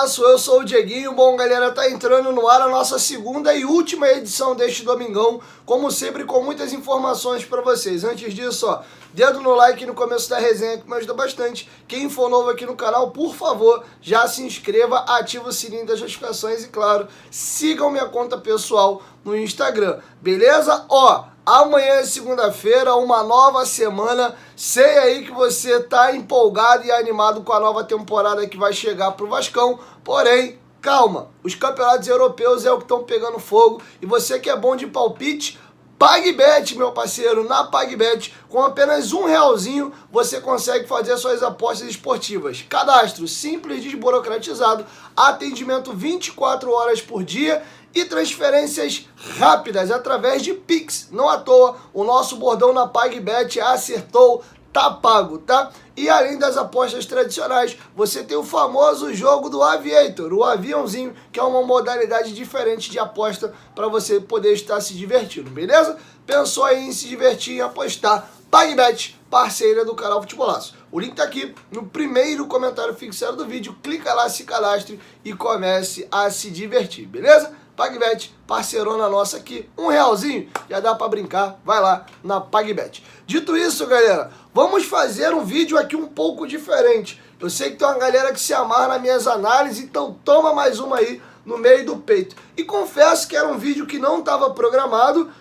Futebolaço, eu sou o Dieguinho. Bom, galera, tá entrando no ar a nossa segunda e última edição deste domingão, como sempre, com muitas informações para vocês. Antes disso, ó, dedo no like no começo da resenha que me ajuda bastante. Quem for novo aqui no canal, por favor, já se inscreva, ativa o sininho das notificações e, claro, sigam minha conta pessoal no Instagram, beleza? Ó, amanhã é segunda-feira, uma nova semana. Sei aí que você tá empolgado e animado com a nova temporada que vai chegar pro Vascão. Porém, calma, os campeonatos europeus é o que estão pegando fogo. E você que é bom de palpite, PagBet, meu parceiro, na PagBet, com apenas R$1 você consegue fazer suas apostas esportivas. Cadastro simples, desburocratizado, atendimento 24 horas por dia e transferências rápidas através de Pix. Não à toa, o nosso bordão na PagBet acertou, tá pago, tá? E além das apostas tradicionais, você tem o famoso jogo do Aviator, o aviãozinho, que é uma modalidade diferente de aposta para você poder estar se divertindo, beleza? Pensou aí em se divertir e apostar? PagBet, parceira do canal Futebolaço. O link tá aqui no primeiro comentário fixado do vídeo. Clica lá, se cadastre e comece a se divertir, beleza? PagBet, parceirona nossa aqui, R$1 já dá pra brincar, vai lá na PagBet. Dito isso, galera, vamos fazer um vídeo aqui um pouco diferente. Eu sei que tem uma galera que se amarra nas minhas análises, então toma mais uma aí no meio do peito. E confesso que era um vídeo que não estava programado,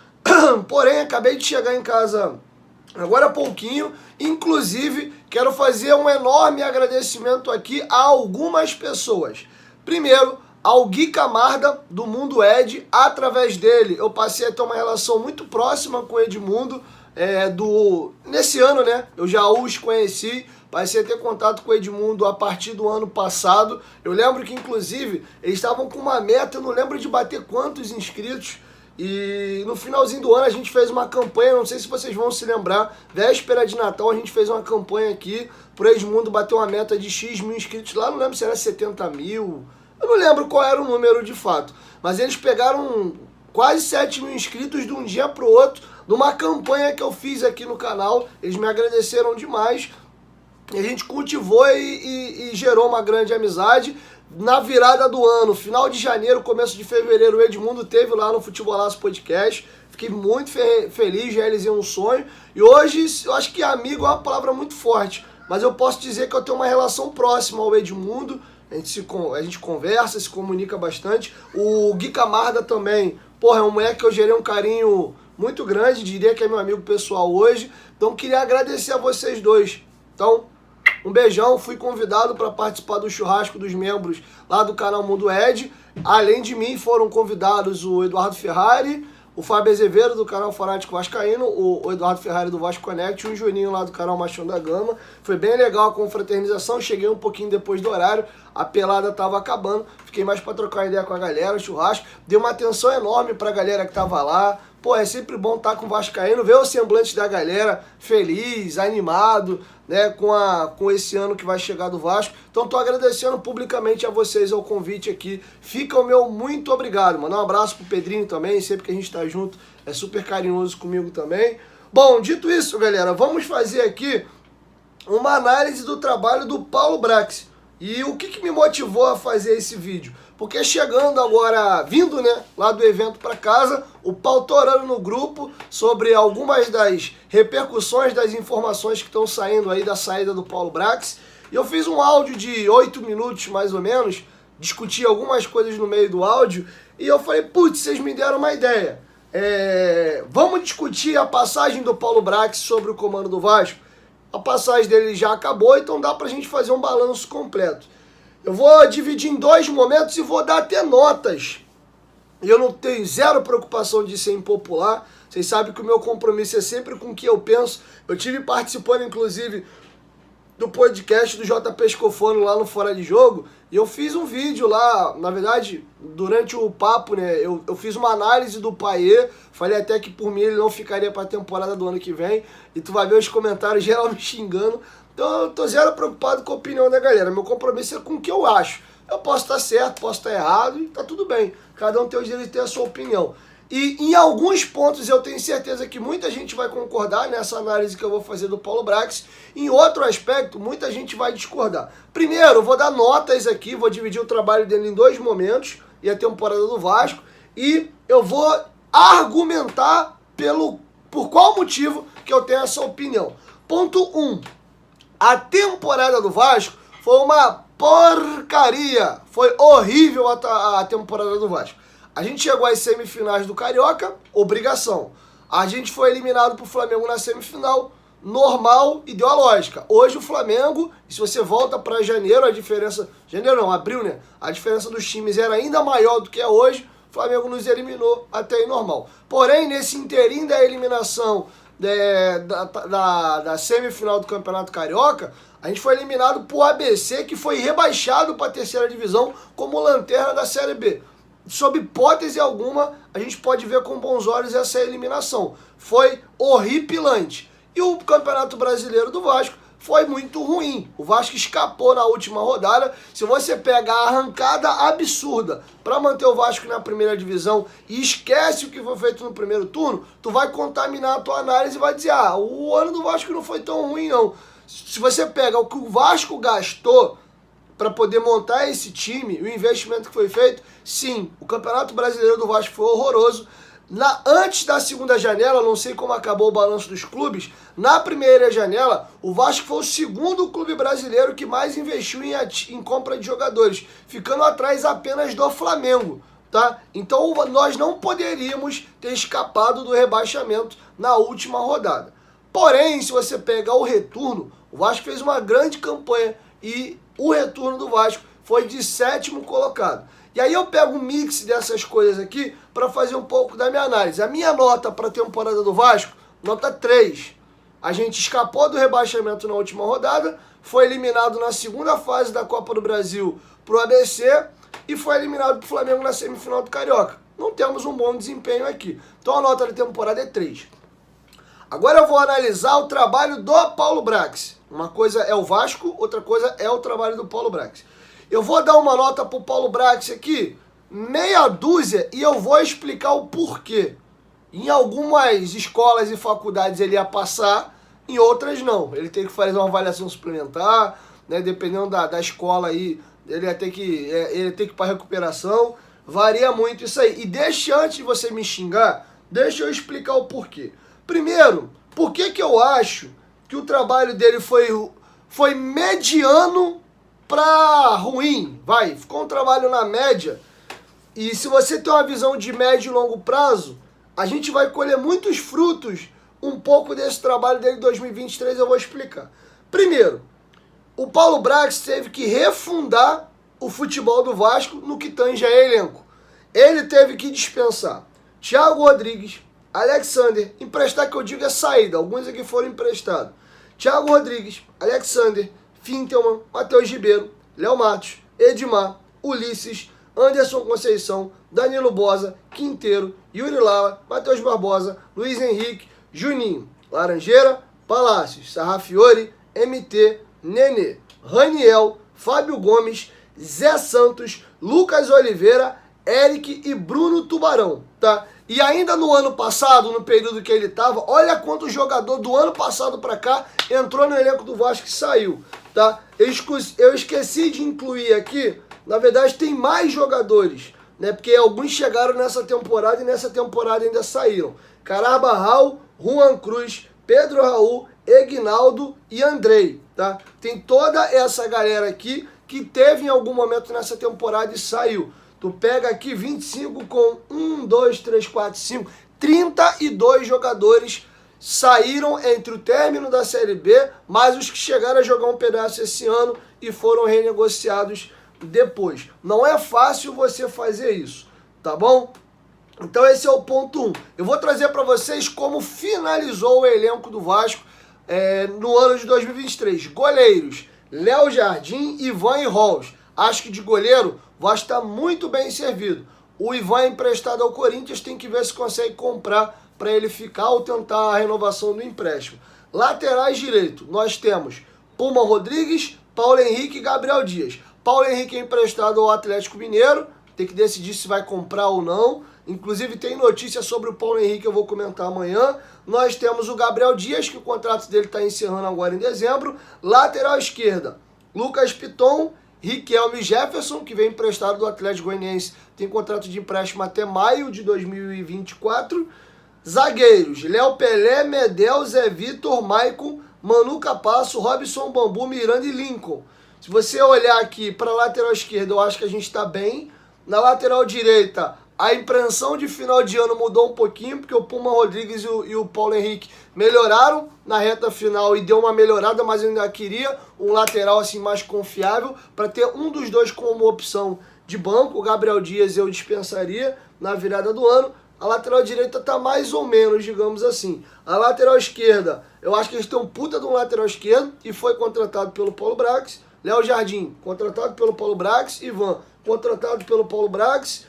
porém acabei de chegar em casa agora há pouquinho. Inclusive, quero fazer um enorme agradecimento aqui a algumas pessoas. Primeiro, ao Gui Camarda, do Mundo Ed. Através dele, eu passei a ter uma relação muito próxima com o Edmundo. Nesse ano, né? Eu já os conheci, passei a ter contato com o Edmundo a partir do ano passado. Eu lembro que, inclusive, eles estavam com uma meta, eu não lembro de bater quantos inscritos. E no finalzinho do ano a gente fez uma campanha, não sei se vocês vão se lembrar, véspera de Natal a gente fez uma campanha aqui pro Edmundo bater uma meta de X mil inscritos lá, não lembro se era 70 mil, eu não lembro qual era o número de fato, mas eles pegaram quase 7 mil inscritos de um dia pro outro, numa campanha que eu fiz aqui no canal. Eles me agradeceram demais, e a gente cultivou e gerou uma grande amizade. Na virada do ano, final de janeiro, começo de fevereiro, o Edmundo teve lá no Futebolaço Podcast. Fiquei muito feliz, realizei um sonho. E hoje, eu acho que amigo é uma palavra muito forte, mas eu posso dizer que eu tenho uma relação próxima ao Edmundo. A gente conversa, se comunica bastante. O Gui Camarda também, porra, é um moleque que eu gerei um carinho muito grande, diria que é meu amigo pessoal hoje. Então, queria agradecer a vocês dois. Então, um beijão, fui convidado para participar do churrasco dos membros lá do canal Mundo Ed. Além de mim, foram convidados o Eduardo Ferrari, o Fábio Azevedo do canal Fanático Vascaíno, o Eduardo Ferrari do Vasco Connect e o Juninho lá do canal Machão da Gama. Foi bem legal a confraternização, cheguei um pouquinho depois do horário, a pelada tava acabando, fiquei mais para trocar ideia com a galera, o churrasco. Deu uma atenção enorme pra galera que tava lá. Pô, é sempre bom estar com o Vascaíno, ver o semblante da galera feliz, animado, né, com esse ano que vai chegar do Vasco. Então tô agradecendo publicamente a vocês ao convite aqui. Fica o meu muito obrigado, mano. Um abraço pro Pedrinho também, sempre que a gente tá junto, é super carinhoso comigo também. Bom, dito isso, galera, vamos fazer aqui uma análise do trabalho do Paulo Brax. E o que me motivou a fazer esse vídeo? Porque chegando agora, vindo, né, lá do evento para casa, o pau torando no grupo sobre algumas das repercussões das informações que estão saindo aí da saída do Paulo Brax. E eu fiz um áudio de 8 minutos, mais ou menos, discuti algumas coisas no meio do áudio, e eu falei, putz, vocês me deram uma ideia. Vamos discutir a passagem do Paulo Brax sobre o comando do Vasco? A passagem dele já acabou, então dá pra gente fazer um balanço completo. Eu vou dividir em dois momentos e vou dar até notas. E eu não tenho zero preocupação de ser impopular. Vocês sabem que o meu compromisso é sempre com o que eu penso. Eu tive participando, inclusive, do podcast do JP Escofano lá no Fora de Jogo. E eu fiz um vídeo lá, na verdade, durante o papo, né? Eu fiz uma análise do Payet. Falei até que por mim ele não ficaria para a temporada do ano que vem. E tu vai ver os comentários geral me xingando. Então eu tô zero preocupado com a opinião da galera. Meu compromisso é com o que eu acho. Eu posso estar certo, posso estar errado e tá tudo bem. Cada um tem o direito de ter a sua opinião. E em alguns pontos eu tenho certeza que muita gente vai concordar nessa análise que eu vou fazer do Paulo Brax. Em outro aspecto, muita gente vai discordar. Primeiro, eu vou dar notas aqui, vou dividir o trabalho dele em dois momentos, e a temporada do Vasco, e eu vou argumentar por qual motivo que eu tenho essa opinião. Ponto 1. A temporada do Vasco foi uma porcaria. Foi horrível a temporada do Vasco. A gente chegou às semifinais do Carioca, obrigação. A gente foi eliminado pro Flamengo na semifinal, normal, ideológica. Hoje o Flamengo, se você volta para janeiro, a diferença... Janeiro não, abril, né? A diferença dos times era ainda maior do que é hoje. O Flamengo nos eliminou até aí normal. Porém, nesse inteirinho da eliminação da semifinal do Campeonato Carioca, a gente foi eliminado pro ABC, que foi rebaixado para a terceira divisão como lanterna da Série B. Sob hipótese alguma, a gente pode ver com bons olhos essa eliminação. Foi horripilante. E o Campeonato Brasileiro do Vasco foi muito ruim. O Vasco escapou na última rodada. Se você pega a arrancada absurda para manter o Vasco na primeira divisão e esquece o que foi feito no primeiro turno, tu vai contaminar a tua análise e vai dizer, o ano do Vasco não foi tão ruim não. Se você pega o que o Vasco gastou para poder montar esse time, o investimento que foi feito, sim, o Campeonato Brasileiro do Vasco foi horroroso. Antes da segunda janela, não sei como acabou o balanço dos clubes, na primeira janela, o Vasco foi o segundo clube brasileiro que mais investiu em compra de jogadores, ficando atrás apenas do Flamengo, tá? Então nós não poderíamos ter escapado do rebaixamento na última rodada. Porém, se você pegar o retorno, o Vasco fez uma grande campanha e o retorno do Vasco foi de 7º colocado. E aí eu pego um mix dessas coisas aqui para fazer um pouco da minha análise. A minha nota para a temporada do Vasco, nota 3. A gente escapou do rebaixamento na última rodada, foi eliminado na segunda fase da Copa do Brasil pro ABC e foi eliminado pro Flamengo na semifinal do Carioca. Não temos um bom desempenho aqui. Então a nota da temporada é 3. Agora eu vou analisar o trabalho do Paulo Brax. Uma coisa é o Vasco, outra coisa é o trabalho do Paulo Brax. Eu vou dar uma nota pro Paulo Brax aqui, meia dúzia, e eu vou explicar o porquê. Em algumas escolas e faculdades ele ia passar, em outras não. Ele tem que fazer uma avaliação suplementar, né? Dependendo da escola aí, ele ia ter que ir para recuperação. Varia muito isso aí. E deixa, antes de você me xingar, deixa eu explicar o porquê. Primeiro, por que eu acho que o trabalho dele foi mediano para ruim? Ficou um trabalho na média. E se você tem uma visão de médio e longo prazo, a gente vai colher muitos frutos um pouco desse trabalho dele em 2023, eu vou explicar. Primeiro, o Paulo Brax teve que refundar o futebol do Vasco no que tange a elenco. Ele teve que dispensar Thiago Rodrigues, Alexander, emprestar que eu digo é saída, alguns aqui foram emprestados. Thiago Rodrigues, Alexander, Fintelman, Matheus Ribeiro, Léo Matos, Edmar, Ulisses, Anderson Conceição, Danilo Boza, Quinteiro, Yuri Lala, Matheus Barbosa, Luiz Henrique, Juninho, Laranjeira, Palácios, Sarrafiore, MT, Nenê, Raniel, Fábio Gomes, Zé Santos, Lucas Oliveira, Eric e Bruno Tubarão, tá? E ainda no ano passado, no período que ele estava, olha quanto jogador do ano passado para cá entrou no elenco do Vasco e saiu, tá? Eu esqueci de incluir aqui, na verdade tem mais jogadores, né? Porque alguns chegaram nessa temporada e nessa temporada ainda saíram. Carabarral, Juan Cruz, Pedro Raul, Egnaldo e Andrei, tá? Tem toda essa galera aqui que teve em algum momento nessa temporada e saiu. Tu pega aqui 25 com 1, 2, 3, 4, 5, 32 jogadores saíram entre o término da Série B, mais os que chegaram a jogar um pedaço esse ano e foram renegociados depois. Não é fácil você fazer isso, tá bom? Então esse é o ponto 1. Eu vou trazer para vocês como finalizou o elenco do Vasco no ano de 2023. Goleiros, Léo Jardim, Ivan e Rolls. Acho que de goleiro o Vasco está muito bem servido. O Ivan é emprestado ao Corinthians, tem que ver se consegue comprar para ele ficar ou tentar a renovação do empréstimo. Laterais direito, nós temos Puma Rodrigues, Paulo Henrique e Gabriel Dias. Paulo Henrique é emprestado ao Atlético Mineiro, tem que decidir se vai comprar ou não. Inclusive tem notícia sobre o Paulo Henrique, eu vou comentar amanhã. Nós temos o Gabriel Dias, que o contrato dele está encerrando agora em dezembro. Lateral esquerda, Lucas Piton, Riquelme e Jefferson, que vem emprestado do Atlético Goianiense, tem contrato de empréstimo até maio de 2024. Zagueiros, Léo Pelé, Medel, Zé Vitor, Maicon, Manu Capasso, Robson Bambu, Miranda e Lincoln. Se você olhar aqui para a lateral esquerda, eu acho que a gente está bem. Na lateral direita, a impressão de final de ano mudou um pouquinho, porque o Puma Rodrigues e o Paulo Henrique melhoraram na reta final e deu uma melhorada, mas eu ainda queria um lateral assim mais confiável para ter um dos dois como opção de banco. O Gabriel Dias eu dispensaria na virada do ano. A lateral direita tá mais ou menos, digamos assim. A lateral esquerda, eu acho que eles têm um puta de um lateral esquerdo e foi contratado pelo Paulo Brax. Léo Jardim, contratado pelo Paulo Brax. Ivan, contratado pelo Paulo Brax.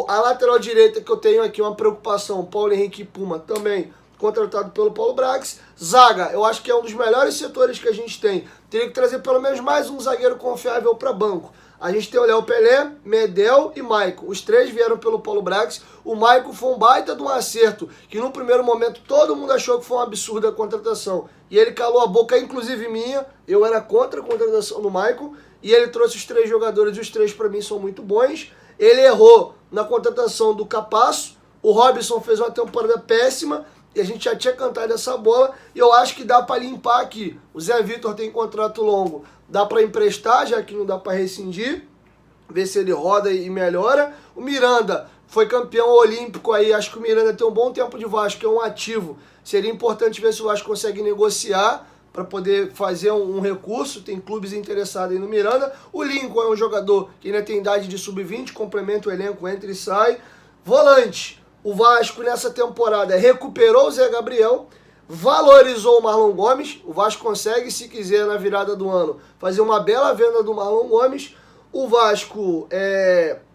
A lateral direita que eu tenho aqui uma preocupação, Paulo Henrique e Puma, também contratado pelo Paulo Brax. Zaga, eu acho que é um dos melhores setores que a gente tem. Teria que trazer pelo menos mais um zagueiro confiável para banco. A gente tem o Léo Pelé, Medel e Maicon. Os três vieram pelo Paulo Brax. O Maicon foi um baita de um acerto, que no primeiro momento todo mundo achou que foi um absurdo a contratação. E ele calou a boca, inclusive minha. Eu era contra a contratação do Maicon. E ele trouxe os três jogadores, e os três para mim são muito bons. Ele errou na contratação do Capasso. O Robson fez uma temporada péssima. E a gente já tinha cantado essa bola. E eu acho que dá para limpar aqui. O Zé Vitor tem contrato longo. Dá para emprestar, já que não dá para rescindir. Ver se ele roda e melhora. O Miranda foi campeão olímpico aí. Acho que o Miranda tem um bom tempo de Vasco, é um ativo. Seria importante ver se o Vasco consegue negociar para poder fazer um recurso. Tem clubes interessados aí no Miranda. O Lincoln é um jogador que ainda tem idade de sub-20, complementa o elenco, entra e sai. Volante. O Vasco nessa temporada recuperou o Zé Gabriel, valorizou o Marlon Gomes. O Vasco consegue, se quiser, na virada do ano, fazer uma bela venda do Marlon Gomes. O Vasco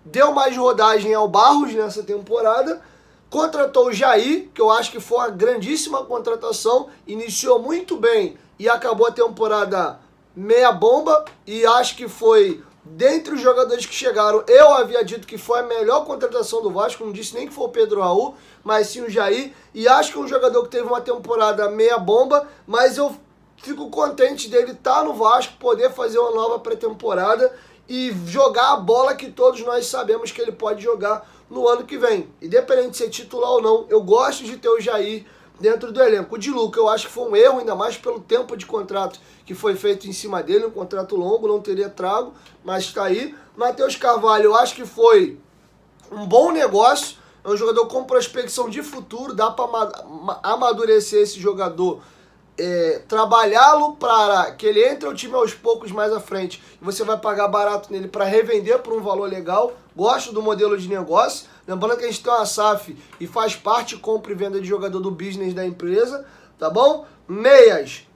deu mais rodagem ao Barros nessa temporada. Contratou o Jair, que eu acho que foi uma grandíssima contratação. Iniciou muito bem e acabou a temporada meia bomba. E acho que foi, dentre os jogadores que chegaram, eu havia dito que foi a melhor contratação do Vasco. Não disse nem que foi o Pedro Raul, mas sim o Jair. E acho que é um jogador que teve uma temporada meia bomba, mas eu fico contente dele estar no Vasco, poder fazer uma nova pré-temporada e jogar a bola que todos nós sabemos que ele pode jogar no ano que vem. Independente de ser titular ou não, eu gosto de ter o Jair dentro do elenco. O Di Luca eu acho que foi um erro, ainda mais pelo tempo de contrato que foi feito em cima dele, um contrato longo, não teria trago, mas está aí. Matheus Carvalho eu acho que foi um bom negócio, é um jogador com prospecção de futuro, dá para amadurecer esse jogador, trabalhá-lo para que ele entre ao time aos poucos mais à frente e você vai pagar barato nele para revender por um valor legal. Gosto do modelo de negócio, lembrando que a gente tem uma SAF e faz parte compra e venda de jogador do business da empresa, tá bom? Meias,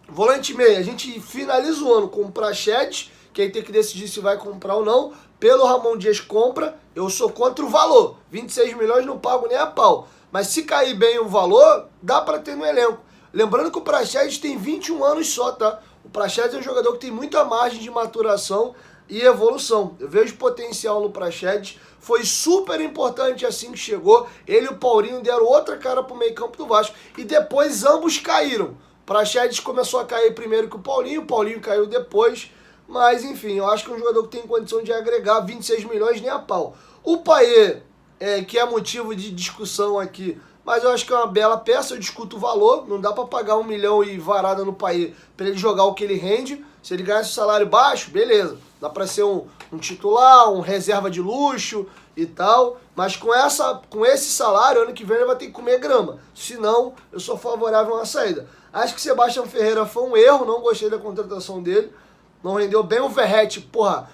volante meia, a gente finaliza o ano com o Prachetes, que aí tem que decidir se vai comprar ou não. Pelo Ramon Dias compra, eu sou contra o valor, 26 milhões não pago nem a pau, mas se cair bem o valor, dá para ter no elenco. Lembrando que o Praxedes tem 21 anos só, tá? O Praxedes é um jogador que tem muita margem de maturação e evolução. Eu vejo potencial no Praxedes. Foi super importante assim que chegou. Ele e o Paulinho deram outra cara pro meio campo do Vasco. E depois ambos caíram. O Praxedes começou a cair primeiro que o Paulinho caiu depois. Mas enfim, eu acho que é um jogador que tem condição de agregar 26 milhões nem a pau. O Payet, que é motivo de discussão aqui, mas eu acho que é uma bela peça, eu discuto o valor, não dá para pagar 1 milhão e varada no Payet para ele jogar o que ele rende. Se ele ganhasse um salário baixo, beleza, dá para ser um titular, um reserva de luxo e tal, mas com esse salário, ano que vem ele vai ter que comer grama, senão eu sou favorável a uma saída. Acho que Sebastião Ferreira foi um erro, não gostei da contratação dele, não rendeu bem. O Verratti, porra,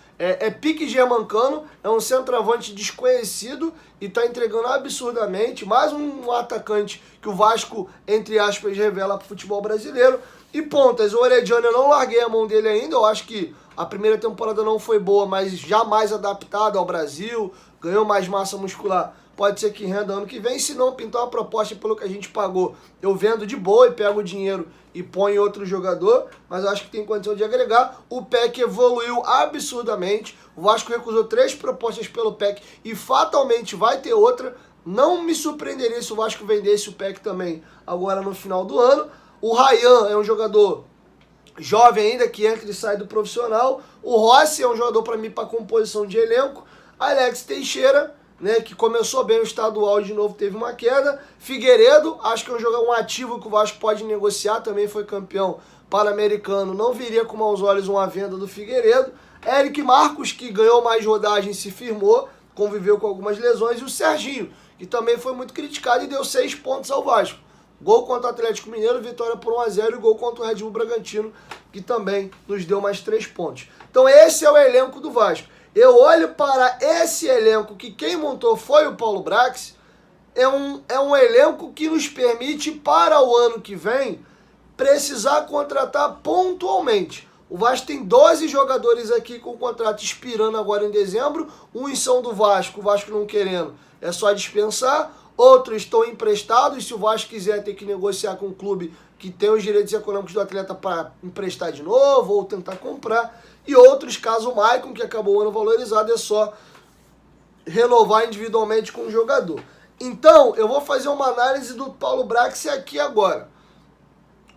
pique germancano, é um centroavante desconhecido e tá entregando absurdamente. Mais um atacante que o Vasco, entre aspas, revela pro futebol brasileiro. E pontas, o Orediano eu não larguei a mão dele ainda, eu acho que a primeira temporada não foi boa, mas já mais adaptado ao Brasil, ganhou mais massa muscular. Pode ser que renda ano que vem, se não pintar uma proposta pelo que a gente pagou, eu vendo de boa e pego o dinheiro e põe outro jogador, mas eu acho que tem condição de agregar. O PEC evoluiu absurdamente, o Vasco recusou 3 propostas pelo PEC e fatalmente vai ter outra. Não me surpreenderia se o Vasco vendesse o PEC também agora no final do ano. O Ryan é um jogador jovem ainda, que entra e sai do profissional. O Rossi é um jogador para mim para composição de elenco. Alex Teixeira, né, que começou bem o estadual e de novo teve uma queda. Figueiredo, acho que é um jogador, um ativo que o Vasco pode negociar, também foi campeão pan-americano, não viria com maus olhos uma venda do Figueiredo. Eric Marcos, que ganhou mais rodagem, se firmou, conviveu com algumas lesões. E o Serginho, que também foi muito criticado e deu 6 pontos ao Vasco. Gol contra o Atlético Mineiro, vitória por 1-0 e gol contra o Red Bull Bragantino, que também nos deu mais 3 pontos. Então esse é o elenco do Vasco. Eu olho para esse elenco, que quem montou foi o Paulo Brax, é um elenco que nos permite, para o ano que vem, precisar contratar pontualmente. O Vasco tem 12 jogadores aqui com contrato expirando agora em dezembro, uns são do Vasco, o Vasco não querendo, é só dispensar. Outros estão emprestados, se o Vasco quiser ter que negociar com o clube que tem os direitos econômicos do atleta para emprestar de novo ou tentar comprar. E outros, caso o Maicon, que acabou o ano valorizado, é só renovar individualmente com o jogador. Então, eu vou fazer uma análise do Paulo Brax aqui agora.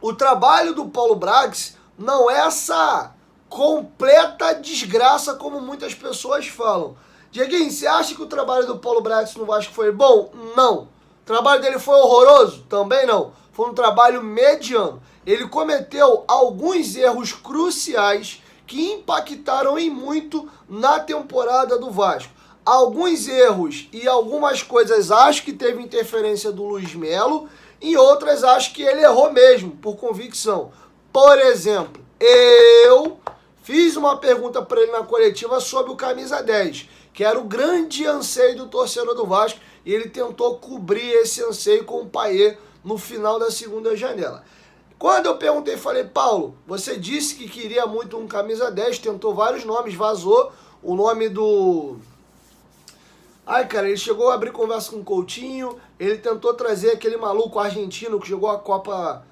O trabalho do Paulo Brax não é essa completa desgraça como muitas pessoas falam. Dieguinho, você acha que o trabalho do Paulo Brax no Vasco foi bom? Não. O trabalho dele foi horroroso? Também não. Foi um trabalho mediano. Ele cometeu alguns erros cruciais que impactaram em muito na temporada do Vasco. Alguns erros e algumas coisas acho que teve interferência do Luiz Melo e outras acho que ele errou mesmo, por convicção. Por exemplo, eu fiz uma pergunta para ele na coletiva sobre o camisa 10, que era o grande anseio do torcedor do Vasco, e ele tentou cobrir esse anseio com o Payet no final da segunda janela. Quando eu perguntei, falei, Paulo, você disse que queria muito um camisa 10, tentou vários nomes, vazou o nome do... Ai, cara, ele chegou a abrir conversa com o Coutinho, ele tentou trazer aquele maluco argentino que jogou a Copa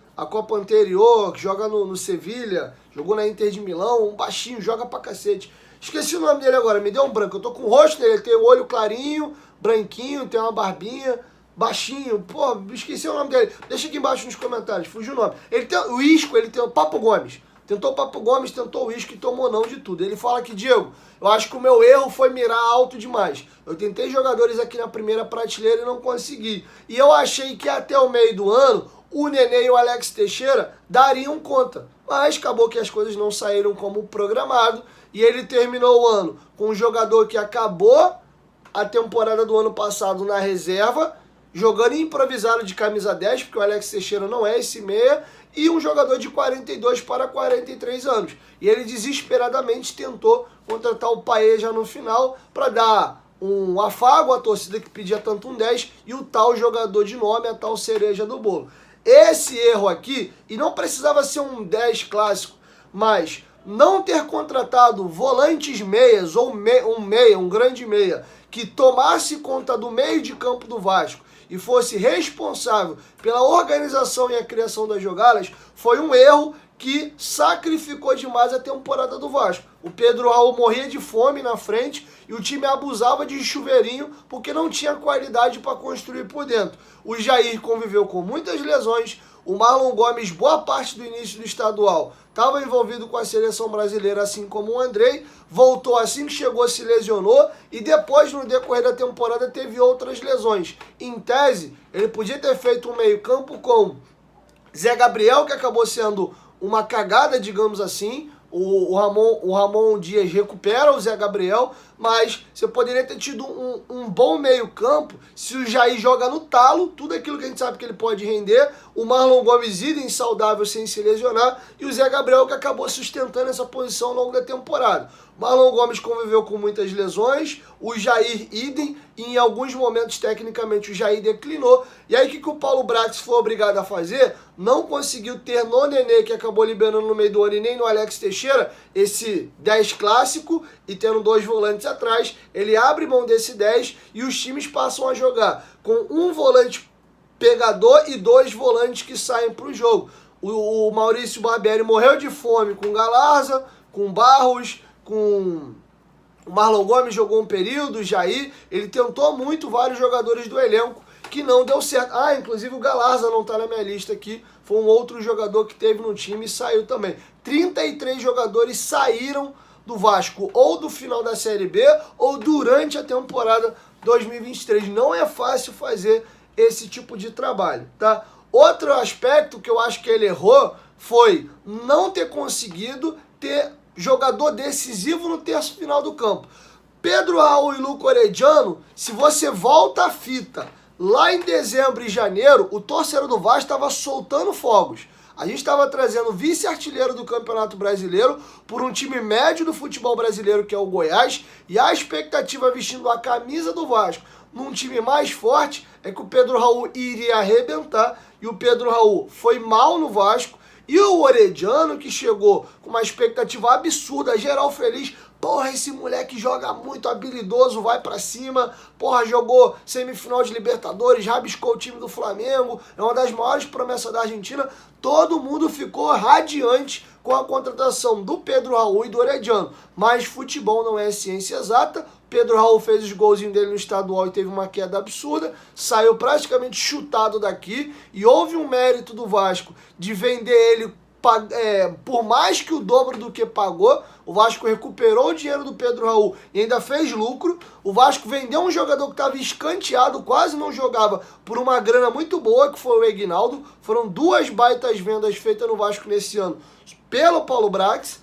anterior, que joga no Sevilha, jogou na Inter de Milão, um baixinho, joga pra cacete. Esqueci o nome dele agora, me deu um branco. Eu tô com o rosto dele, ele tem o olho clarinho, branquinho, tem uma barbinha, baixinho. Pô, esqueci o nome dele. Deixa aqui embaixo nos comentários, fugiu o nome. Ele tem o Isco, ele tem o Papo Gomes. Tentou o Papo Gomes, tentou o Isco e tomou não de tudo. Ele fala que, Diego, eu acho que o meu erro foi mirar alto demais. Eu tentei jogadores aqui na primeira prateleira e não consegui. E eu achei que até o meio do ano, o Nenê e o Alex Teixeira dariam conta. Mas acabou que as coisas não saíram como programado. E ele terminou o ano com um jogador que acabou a temporada do ano passado na reserva, jogando improvisado de camisa 10, porque o Alex Teixeira não é esse meia, e um jogador de 42 para 43 anos. E ele desesperadamente tentou contratar o Payet já no final para dar um afago à torcida que pedia tanto um 10 e o tal jogador de nome, a tal cereja do bolo. Esse erro aqui, e não precisava ser um 10 clássico, mas não ter contratado volantes meias ou um grande meia que tomasse conta do meio de campo do Vasco e fosse responsável pela organização e a criação das jogadas, foi um erro que sacrificou demais a temporada do Vasco. O Pedro Raul morria de fome na frente e o time abusava de chuveirinho porque não tinha qualidade para construir por dentro. O Jair conviveu com muitas lesões, o Marlon Gomes, boa parte do início do estadual, estava envolvido com a seleção brasileira, assim como o Andrei, voltou assim que chegou, se lesionou, e depois, no decorrer da temporada, teve outras lesões. Em tese, ele podia ter feito um meio-campo com Zé Gabriel, que acabou sendo uma cagada, digamos assim. O Ramon Dias recupera o Zé Gabriel, mas você poderia ter tido um bom meio campo se o Jair joga no talo, tudo aquilo que a gente sabe que ele pode render, o Marlon Gomes idem saudável sem se lesionar, e o Zé Gabriel que acabou sustentando essa posição ao longo da temporada. Marlon Gomes conviveu com muitas lesões, o Jair idem, e em alguns momentos, tecnicamente, o Jair declinou. E aí, o que o Paulo Brax foi obrigado a fazer? Não conseguiu ter no Nenê, que acabou liberando no meio do ano, e nem no Alex Teixeira, esse 10 clássico, e tendo 2 volantes atrás, ele abre mão desse 10 e os times passam a jogar com um volante pegador e 2 volantes que saem para o jogo. O Maurício Barbieri morreu de fome com Galarza, com Barros, com o Marlon Gomes jogou um período, o Jair, ele tentou muito vários jogadores do elenco que não deu certo. Ah, inclusive o Galarza não está na minha lista aqui, foi um outro jogador que teve no time e saiu também. 33 jogadores saíram do Vasco, ou do final da Série B, ou durante a temporada 2023. Não é fácil fazer esse tipo de trabalho, tá? Outro aspecto que eu acho que ele errou foi não ter conseguido ter jogador decisivo no terço final do campo. Pedro Raul e Luco Orediano, se você volta a fita lá em dezembro e janeiro, o torcedor do Vasco estava soltando fogos. A gente estava trazendo vice-artilheiro do Campeonato Brasileiro por um time médio do futebol brasileiro, que é o Goiás, e a expectativa vestindo a camisa do Vasco num time mais forte é que o Pedro Raul iria arrebentar, e o Pedro Raul foi mal no Vasco. E o Orediano, que chegou com uma expectativa absurda, geral feliz, porra, esse moleque joga muito habilidoso, vai pra cima, porra, jogou semifinal de Libertadores, rabiscou o time do Flamengo, é uma das maiores promessas da Argentina. Todo mundo ficou radiante com a contratação do Pedro Raul e do Orediano. Mas futebol não é ciência exata. Pedro Raul fez os golzinhos dele no estadual e teve uma queda absurda, saiu praticamente chutado daqui, e houve um mérito do Vasco de vender ele por mais que o dobro do que pagou. O Vasco recuperou o dinheiro do Pedro Raul e ainda fez lucro. O Vasco vendeu um jogador que estava escanteado, quase não jogava, por uma grana muito boa, que foi o Egnaldo. Foram 2 baitas vendas feitas no Vasco nesse ano pelo Paulo Brax.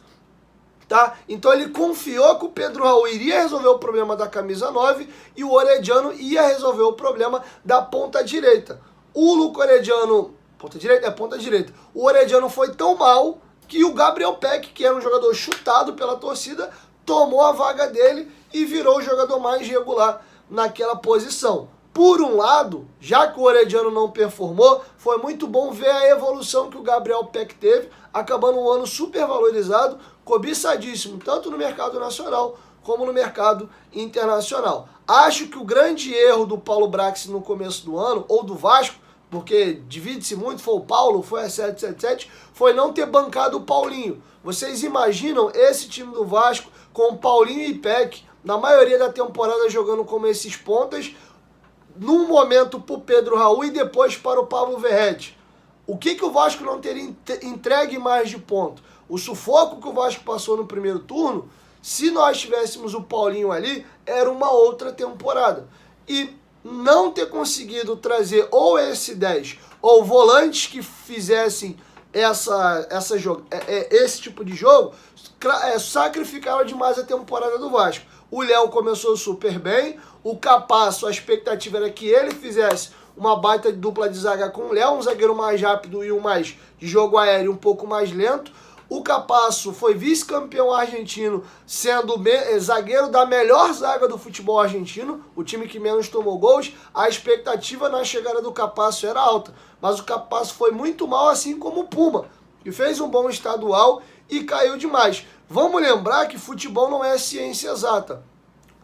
Tá? Então ele confiou que o Pedro Raul iria resolver o problema da camisa 9 e o Orediano ia resolver o problema da ponta direita. O Luco Orediano, ponta direita? É ponta direita. O Orediano foi tão mal que o Gabriel Peck, que era um jogador chutado pela torcida, tomou a vaga dele e virou o jogador mais regular naquela posição. Por um lado, já que o Orediano não performou, foi muito bom ver a evolução que o Gabriel Peck teve, acabando um ano super valorizado, cobiçadíssimo, tanto no mercado nacional como no mercado internacional. Acho que o grande erro do Paulo Brax no começo do ano, ou do Vasco, porque divide-se muito, foi o Paulo, foi a 777, foi não ter bancado o Paulinho. Vocês imaginam esse time do Vasco com Paulinho e Peck, na maioria da temporada jogando como esses pontas, num momento para o Pedro Raul e depois para o Pablo Verrete? O que o Vasco não teria entregue mais de ponto? O sufoco que o Vasco passou no primeiro turno, se nós tivéssemos o Paulinho ali, era uma outra temporada. E não ter conseguido trazer ou esse 10 ou volantes que fizessem esse tipo de jogo, sacrificaram demais a temporada do Vasco. O Léo começou super bem, o Capasso, a expectativa era que ele fizesse uma baita dupla de zaga com o Léo, um zagueiro mais rápido e um mais de jogo aéreo um pouco mais lento. O Capasso foi vice-campeão argentino, sendo zagueiro da melhor zaga do futebol argentino, o time que menos tomou gols. A expectativa na chegada do Capasso era alta, mas o Capasso foi muito mal, assim como o Puma, que fez um bom estadual e caiu demais. Vamos lembrar que futebol não é ciência exata.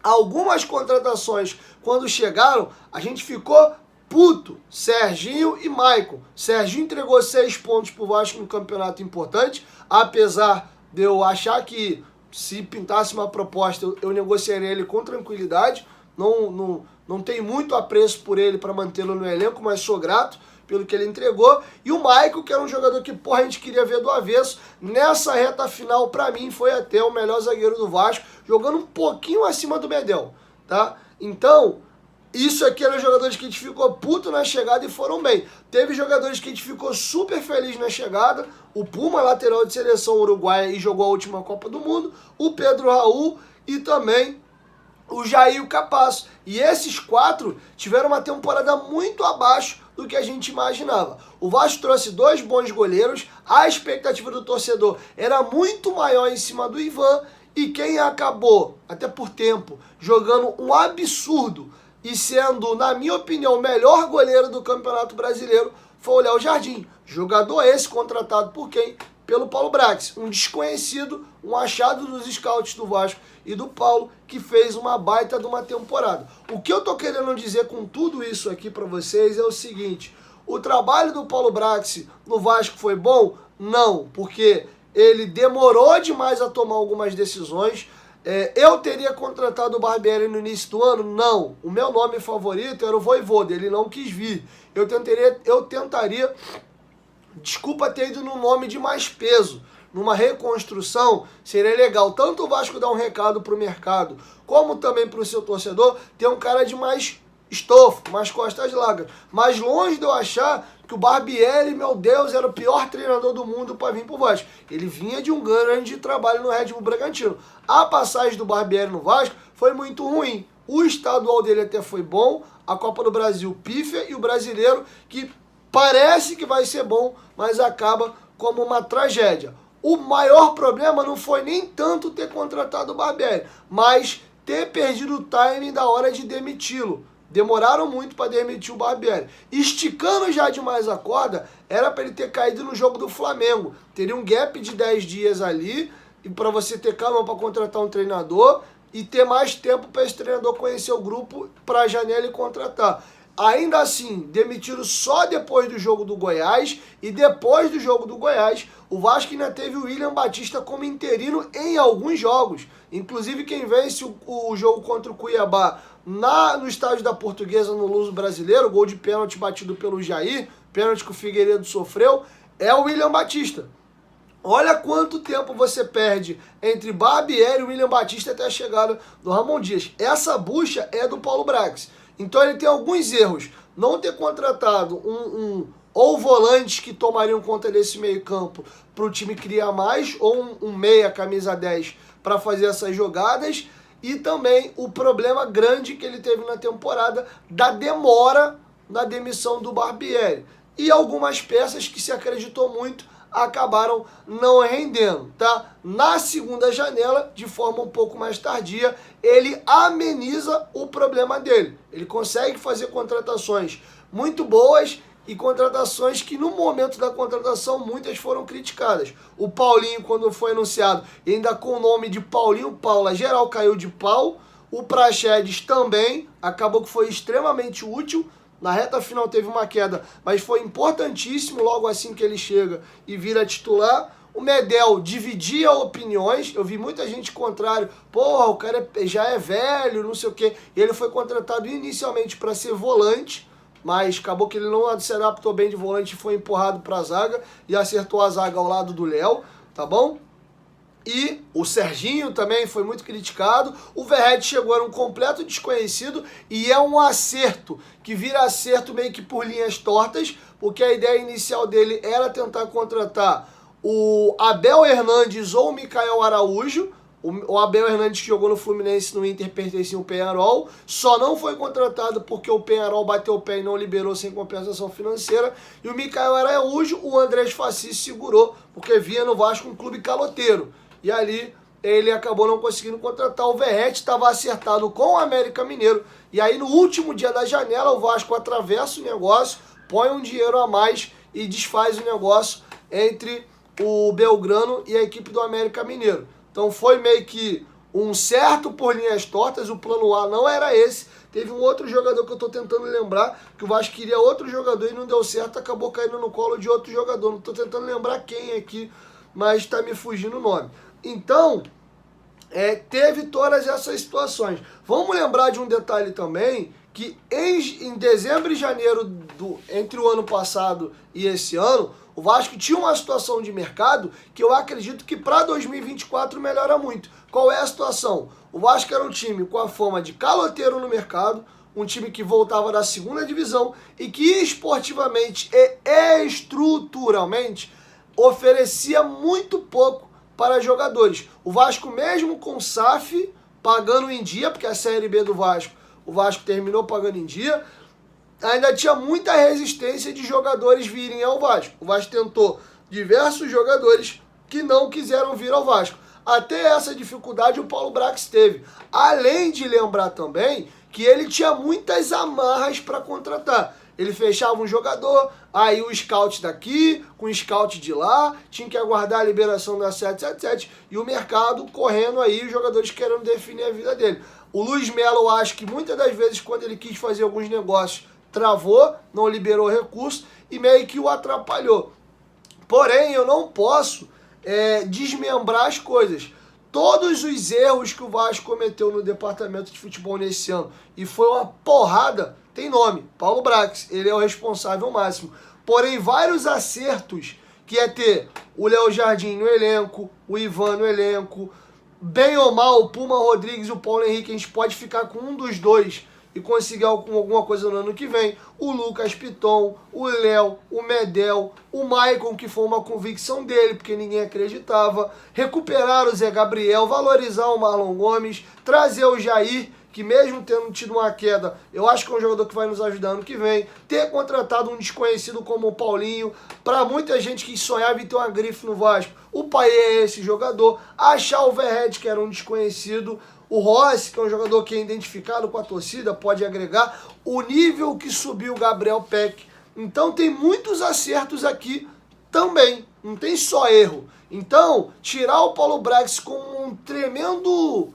Algumas contratações, quando chegaram, a gente ficou puto. Serginho e Maicon. Serginho entregou 6 pontos pro Vasco no campeonato importante, apesar de eu achar que se pintasse uma proposta eu negociaria ele com tranquilidade. Não tenho muito apreço por ele para mantê-lo no elenco, mas sou grato pelo que ele entregou. E o Maicon, que era um jogador que a gente queria ver do avesso, nessa reta final, para mim, foi até o melhor zagueiro do Vasco, jogando um pouquinho acima do Medel, tá? Então, isso aqui eram jogadores que a gente ficou puto na chegada e foram bem. Teve jogadores que a gente ficou super feliz na chegada. O Puma, lateral de seleção uruguaia, e jogou a última Copa do Mundo. O Pedro Raul e também o Jair e o Capasso. E esses 4 tiveram uma temporada muito abaixo do que a gente imaginava. O Vasco trouxe 2 bons goleiros, a expectativa do torcedor era muito maior em cima do Ivan, e quem acabou, até por tempo, jogando um absurdo e sendo, na minha opinião, o melhor goleiro do Campeonato Brasileiro foi o Léo Jardim. Jogador esse contratado por quem? Pelo Paulo Brax, um desconhecido, um achado dos scouts do Vasco e do Paulo, que fez uma baita de uma temporada. O que eu tô querendo dizer com tudo isso aqui para vocês é o seguinte: o trabalho do Paulo Brax no Vasco foi bom? Não, porque ele demorou demais a tomar algumas decisões. Eu teria contratado o Barbieri no início do ano? Não. O meu nome favorito era o Vojvoda, ele não quis vir. Eu tentaria, desculpa ter ido no nome de mais peso. Numa reconstrução, seria legal tanto o Vasco dar um recado para o mercado, como também para o seu torcedor, ter um cara de mais estofo, mais costas largas. Mas longe de eu achar que o Barbieri, meu Deus, era o pior treinador do mundo para vir pro Vasco. Ele vinha de um grande trabalho no Red Bull Bragantino. A passagem do Barbieri no Vasco foi muito ruim. O estadual dele até foi bom, a Copa do Brasil pífia, e o brasileiro, que parece que vai ser bom, mas acaba como uma tragédia. O maior problema não foi nem tanto ter contratado o Barbieri, mas ter perdido o timing da hora de demiti-lo. Demoraram muito para demitir o Barbieri. Esticando já demais a corda, era para ele ter caído no jogo do Flamengo. Teria um gap de 10 dias ali, e para você ter calma para contratar um treinador e ter mais tempo para esse treinador conhecer o grupo para a janela e contratar. Ainda assim, demitiram só depois do jogo do Goiás, e depois do jogo do Goiás, o Vasco ainda teve o William Batista como interino em alguns jogos. Inclusive, quem vence o jogo contra o Cuiabá no estádio da Portuguesa, no Luso Brasileiro, gol de pênalti batido pelo Jair, pênalti que o Figueiredo sofreu, é o William Batista. Olha quanto tempo você perde entre Barbieri e o William Batista até a chegada do Ramon Dias. Essa bucha é do Paulo Brax. Então ele tem alguns erros. Não ter contratado ou volantes que tomariam conta desse meio campo para o time criar mais, ou um meia, camisa 10, para fazer essas jogadas. E também o problema grande que ele teve na temporada da demora na demissão do Barbieri. E algumas peças que se acreditou muito acabaram não rendendo, tá? Na segunda janela, de forma um pouco mais tardia, ele ameniza o problema dele. Ele consegue fazer contratações muito boas e contratações que no momento da contratação muitas foram criticadas. O Paulinho, quando foi anunciado, ainda com o nome de Paulinho Paula, geral caiu de pau. O Praxedes também, acabou que foi extremamente útil. Na reta final teve uma queda, mas foi importantíssimo logo assim que ele chega e vira titular. O Medel dividia opiniões, eu vi muita gente contrário. Porra, o cara já é velho, não sei o quê. E ele foi contratado inicialmente para ser volante, mas acabou que ele não se adaptou bem de volante e foi empurrado para a zaga e acertou a zaga ao lado do Léo, tá bom? E o Serginho também foi muito criticado. O Verratti chegou, era um completo desconhecido, e é um acerto, que vira acerto meio que por linhas tortas, porque a ideia inicial dele era tentar contratar o Abel Hernandes ou o Micael Araújo. O Abel Hernandes, que jogou no Fluminense, no Inter, pertencia ao Peñarol, só não foi contratado porque o Peñarol bateu o pé e não liberou sem compensação financeira. E o Micael Araújo, o Andrés Fassi segurou, porque via no Vasco um clube caloteiro. E ali ele acabou não conseguindo contratar. O Verratti estava acertado com o América Mineiro. E aí no último dia da janela o Vasco atravessa o negócio, põe um dinheiro a mais e desfaz o negócio entre o Belgrano e a equipe do América Mineiro. Então foi meio que um certo por linhas tortas. O plano A não era esse. Teve um outro jogador que eu estou tentando lembrar, que o Vasco queria outro jogador e não deu certo, acabou caindo no colo de outro jogador. Não estou tentando lembrar quem aqui, mas está me fugindo o nome. Então, teve todas essas situações. Vamos lembrar de um detalhe também, que em dezembro e janeiro, entre o ano passado e esse ano, o Vasco tinha uma situação de mercado que eu acredito que para 2024 melhora muito. Qual é a situação? O Vasco era um time com a fama de caloteiro no mercado, um time que voltava da segunda divisão e que esportivamente e estruturalmente oferecia muito pouco para jogadores. O Vasco, mesmo com SAF, pagando em dia, porque a Série B do Vasco, o Vasco terminou pagando em dia. Ainda tinha muita resistência de jogadores virem ao Vasco. O Vasco tentou diversos jogadores que não quiseram vir ao Vasco. Até essa dificuldade o Paulo Brax teve. Além de lembrar também que ele tinha muitas amarras para contratar. Ele fechava um jogador, aí o scout daqui, com o scout de lá, tinha que aguardar a liberação da 777 e o mercado correndo aí, os jogadores querendo definir a vida dele. O Luiz Melo, eu acho que muitas das vezes, quando ele quis fazer alguns negócios, travou, não liberou recurso e meio que o atrapalhou. Porém, eu não posso desmembrar as coisas. Todos os erros que o Vasco cometeu no departamento de futebol nesse ano, e foi uma porrada, tem nome, Paulo Brax, ele é o responsável máximo. Porém, vários acertos, que é ter o Léo Jardim no elenco, o Ivan no elenco, bem ou mal, o Puma Rodrigues e o Paulo Henrique, a gente pode ficar com um dos dois e conseguir alguma coisa no ano que vem. O Lucas Piton, o Léo, o Medel, o Maicon, que foi uma convicção dele, porque ninguém acreditava. Recuperar o Zé Gabriel, valorizar o Marlon Gomes, trazer o Jair, que mesmo tendo tido uma queda, eu acho que é um jogador que vai nos ajudar ano que vem. Ter contratado um desconhecido como o Paulinho, para muita gente que sonhava em ter uma grife no Vasco, o pai é esse jogador. Achar o Verret, que era um desconhecido. O Rossi, que é um jogador que é identificado com a torcida, pode agregar. O nível que subiu o Gabriel Peck. Então tem muitos acertos aqui também. Não tem só erro. Então, tirar o Paulo Brax como um tremendo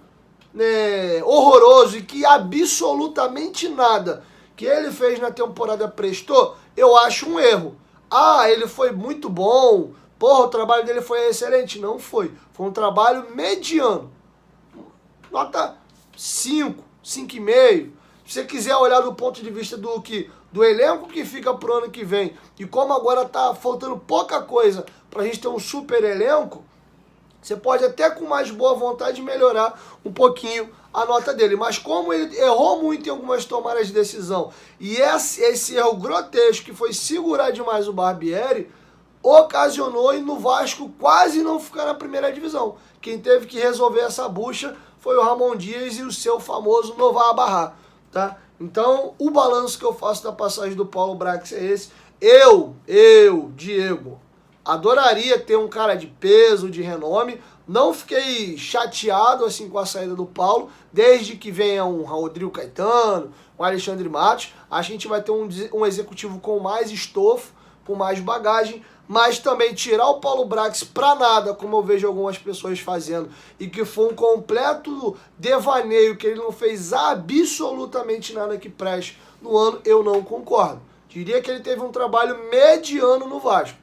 horroroso e que absolutamente nada que ele fez na temporada prestou, eu acho um erro. Ah, ele foi muito bom. Porra, o trabalho dele foi excelente. Não foi. Foi um trabalho mediano. Nota 5, 5,5. Se você quiser olhar do ponto de vista do elenco que fica pro ano que vem, e como agora tá faltando pouca coisa pra gente ter um super elenco, você pode até com mais boa vontade melhorar um pouquinho a nota dele. Mas como ele errou muito em algumas tomadas de decisão, e esse erro grotesco que foi segurar demais o Barbieri, ocasionou e no Vasco quase não ficar na primeira divisão. Quem teve que resolver essa bucha foi o Ramon Dias e o seu famoso Novar Barra, tá? Então, o balanço que eu faço da passagem do Paulo Brax é esse. Eu, Diego, adoraria ter um cara de peso, de renome. Não fiquei chateado assim com a saída do Paulo, desde que venha um Rodrigo Caetano, um Alexandre Matos. Acho que a gente vai ter um executivo com mais estofo, com mais bagagem, mas também tirar o Paulo Brax pra nada, como eu vejo algumas pessoas fazendo, e que foi um completo devaneio, que ele não fez absolutamente nada que preste no ano, eu não concordo. Diria que ele teve um trabalho mediano no Vasco,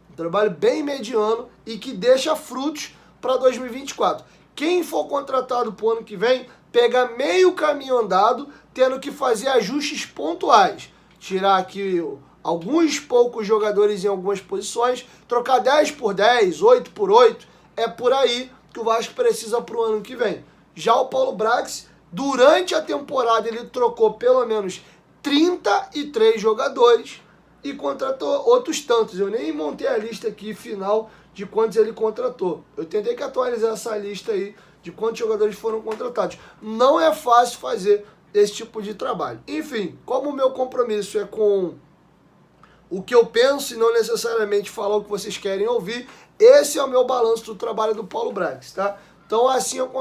um trabalho bem mediano e que deixa frutos para 2024. Quem for contratado pro ano que vem, pega meio caminho andado, tendo que fazer ajustes pontuais, tirar aqui alguns poucos jogadores em algumas posições, trocar 10 por 10, 8 por 8, é por aí que o Vasco precisa para o ano que vem. Já o Paulo Brax, durante a temporada, ele trocou pelo menos 33 jogadores e contratou outros tantos. Eu nem montei a lista aqui final de quantos ele contratou. Eu tentei que atualizar essa lista aí de quantos jogadores foram contratados. Não é fácil fazer esse tipo de trabalho. Enfim, como o meu compromisso é com o que eu penso e não necessariamente falar o que vocês querem ouvir, esse é o meu balanço do trabalho do Paulo Brax, tá? Então assim eu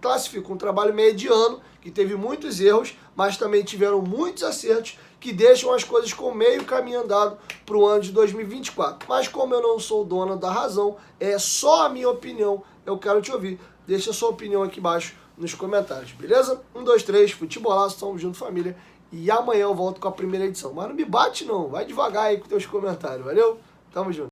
classifico um trabalho mediano, que teve muitos erros, mas também tiveram muitos acertos, que deixam as coisas com meio caminho andado para o ano de 2024. Mas como eu não sou dono da razão, é só a minha opinião, eu quero te ouvir. Deixa a sua opinião aqui embaixo nos comentários, beleza? 1, 2, 3, futebolaço, tamo junto, família. E amanhã eu volto com a primeira edição. Mas não me bate não, vai devagar aí com teus comentários, valeu? Tamo junto.